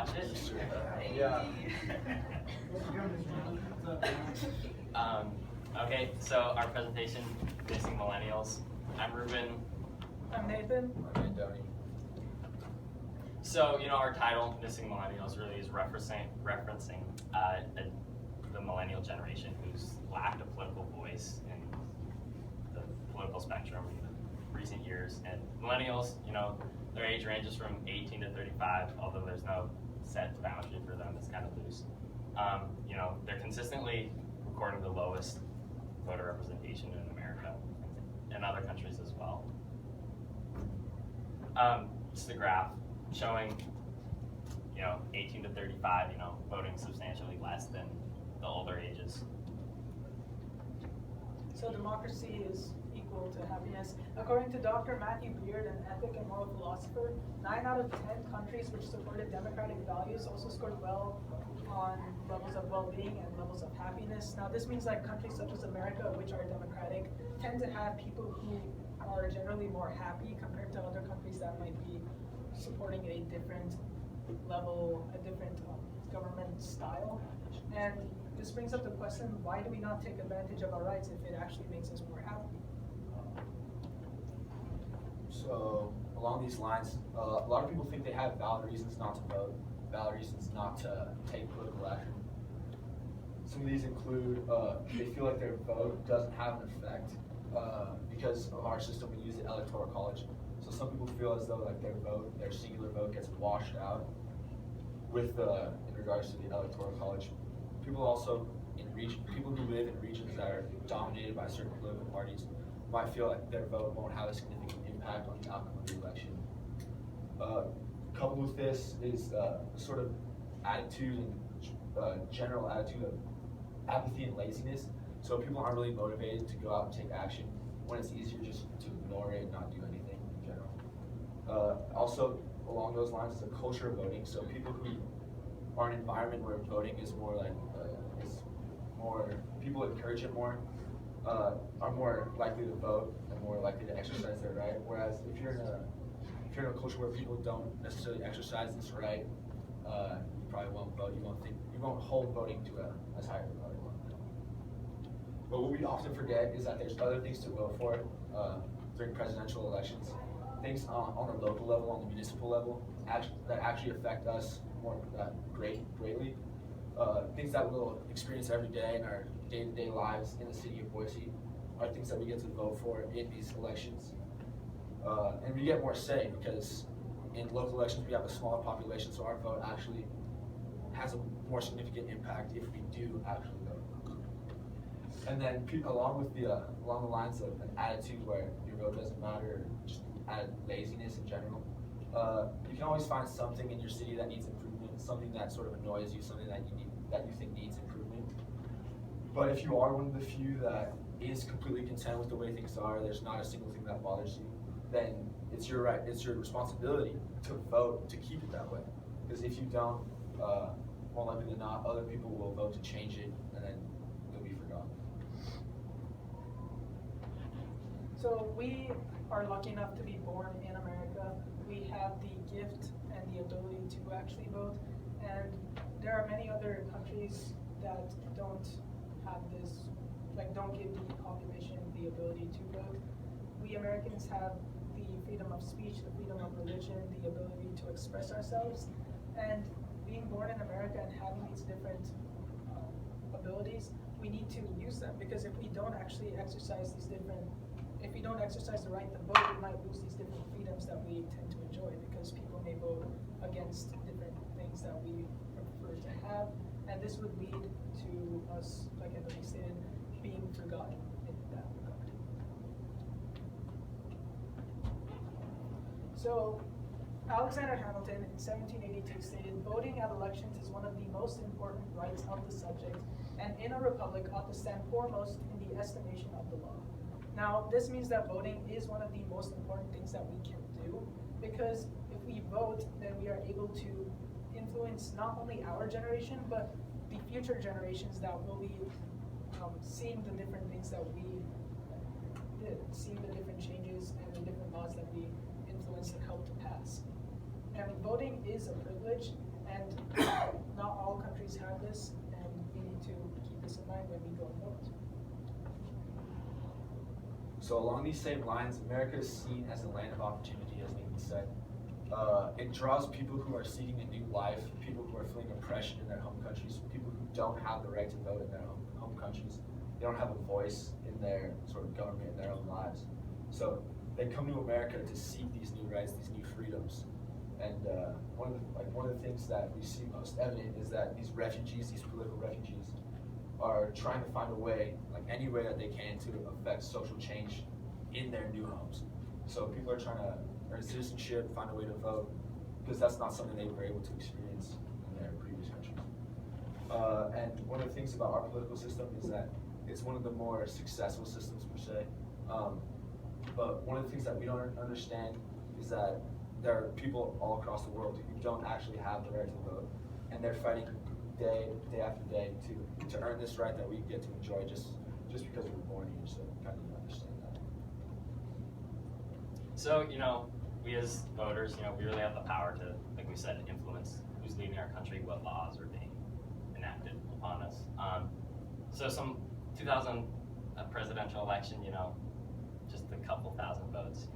watch it? Yeah. Okay, so our presentation, Missing Millennials. I'm Ruben. I'm Nathan. I'm Anthony. So, our title, Missing Millennials, really is referencing the millennial generation who's lacked a political voice in the political spectrum in the recent years. And millennials, their age ranges from 18 to 35, although there's no set boundary for them, it's kind of loose. They're consistently recording the lowest voter representation in America and other countries as well. It's the graph showing, 18 to 35, voting substantially less than the older ages. So democracy is equal to happiness. According to Dr. Matthew Beard, an ethic and moral philosopher, 9 out of 10 countries which supported democratic values also scored well on levels of well-being and levels of happiness. Now this means like countries such as America, which are democratic, tend to have people who are generally more happy compared to other countries that might be supporting a different level, a different government style. And this brings up the question, why do we not take advantage of our rights if it actually makes us more happy? So along these lines, a lot of people think they have valid reasons not to vote, valid reasons not to take political action. Some of these include they feel like their vote doesn't have an effect because of our system. We use the electoral college. So some people feel as though like their singular vote gets washed out with in regards to the electoral college. People who live in regions that are dominated by certain political parties might feel like their vote won't have a significant impact on the outcome of the election. Coupled with this is sort of attitude and general attitude of apathy and laziness. So people aren't really motivated to go out and take action when it's easier just to ignore it and not do anything in general. Also, along those lines is a culture of voting. So people who are in an environment where voting is more like, people encourage it more, are more likely to vote and more likely to exercise their right. Whereas if you're in a culture where people don't necessarily exercise this right, you probably won't vote. You won't hold voting to as high of a value. But what we often forget is that there's other things to vote for during presidential elections. Things on a local level, on the municipal level, that actually affect us more greatly. Things that we'll experience every day in our day-to-day lives in the city of Boise are things that we get to vote for in these elections. And we get more say because in local elections we have a smaller population, so our vote actually has a more significant impact if we do actually vote. And then along the lines of an attitude where your vote doesn't matter, or just laziness in general, you can always find something in your city that needs improvement, something that sort of annoys you, something that you think needs improvement. But if you are one of the few that is completely content with the way things are, there's not a single thing that bothers you, then it's your right, it's your responsibility to vote to keep it that way. Because if you don't, more likely than not, other people will vote to change it, and then you'll be forgotten. So we are lucky enough to be born in America. We have the gift and the ability to actually vote, and there are many other countries that don't have this, don't give the population the ability to vote. We Americans have the freedom of speech, the freedom of religion, the ability to express ourselves, and being born in America and having these different abilities, we need to use them, because if we don't actually exercise if we don't exercise the right to vote, we might lose these different freedoms that we tend to enjoy, because people may vote against different things that we prefer to have, and this would lead to us, like Anthony stated, being forgotten in that regard. So Alexander Hamilton in 1782 stated, "Voting at elections is one of the most important rights of the subject, and in a republic ought to stand foremost in the estimation of the law." Now, this means that voting is one of the most important things that we can do, because if we vote, then we are able to influence not only our generation, but the future generations that will be seeing the different things that we did, seeing the different changes and the different laws that we influenced and helped to pass. And voting is a privilege, And not all countries have this, and we need to keep this in mind when we go and vote. So along these same lines, America is seen as a land of opportunity, as Nathan said. It draws people who are seeking a new life, people who are feeling oppression in their home countries, people who don't have the right to vote in their home countries. They don't have a voice in their sort of government, in their own lives. So they come to America to seek these new rights, these new freedoms. And one of the things that we see most evident is that these refugees, these political refugees, are trying to find a way, like any way that they can, to affect social change in their new homes. So people are trying to earn citizenship, find a way to vote, because that's not something they were able to experience in their previous countries. And one of the things about our political system is that it's one of the more successful systems per se. But one of the things that we don't understand is that there are people all across the world who don't actually have the right to vote, and they're fighting day after day to earn this right that we get to enjoy just because we were born here. So kind of understand that. So, we as voters, we really have the power to, like we said, influence who's leading our country, what laws are being enacted upon us. So some 2000 presidential election, just a couple thousand votes,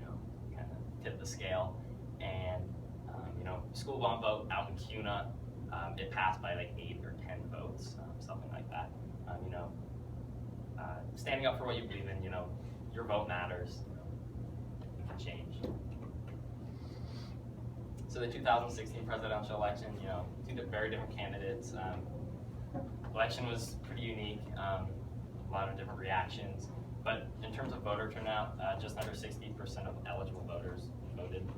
kind of tipped the scale. And, school bond vote out in Cuna, it passed by like 8 or 10 votes, something like that. Standing up for what you believe in, your vote matters. It can change. So the 2016 presidential election, two very different candidates. Election was pretty unique, a lot of different reactions. But in terms of voter turnout, just under 60% of eligible voters voted.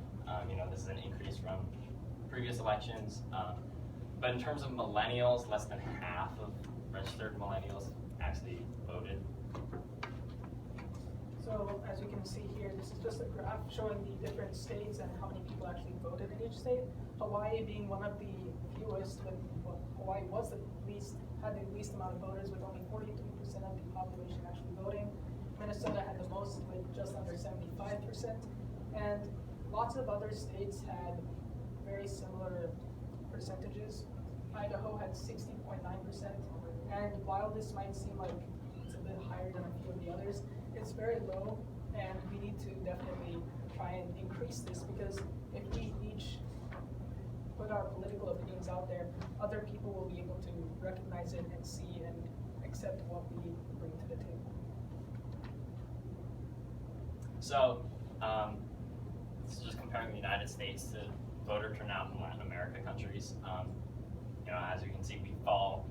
This is an increase from previous elections. But in terms of millennials, less than half of registered millennials actually voted. So as you can see here, this is just a graph showing the different states and how many people actually voted in each state. Hawaii being one of the fewest, Hawaii was had the least amount of voters with only 43% of the population actually voting. Minnesota had the most with just under 75%. And lots of other states had very similar percentages. Idaho had 60.9%. And while this might seem like it's a bit higher than a few of the others, it's very low, and we need to definitely try and increase this, because if we each put our political opinions out there, other people will be able to recognize it and see and accept what we bring to the table. So, this is just comparing the United States to voter turnout in Latin America countries. As you can see, we fall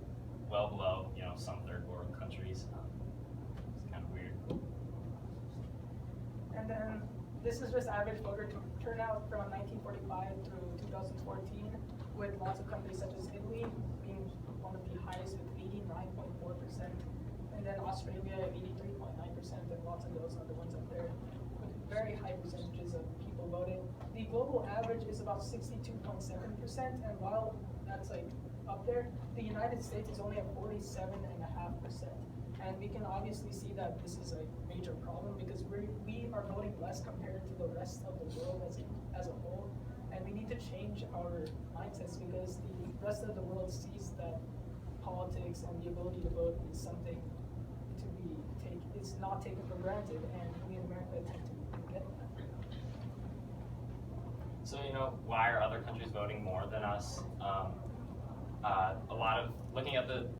well below, some third world countries. It's kind of weird. And then this is just average voter turnout from 1945 through 2014, with lots of countries such as Italy being one of the highest with 89.4%, and then Australia 83.9%, and lots of those other ones up there with very high percentages of people voting. The global average is about 62.7%, and while that's like up there, the United States is only at 47.5%. And we can obviously see that this is a major problem, because we are voting less compared to the rest of the world as a whole. And we need to change our mindsets, because the rest of the world sees that politics and the ability to vote is something it's not taken for granted, and we in America tend to forget that. So, why are other countries voting more than us? A lot of looking at the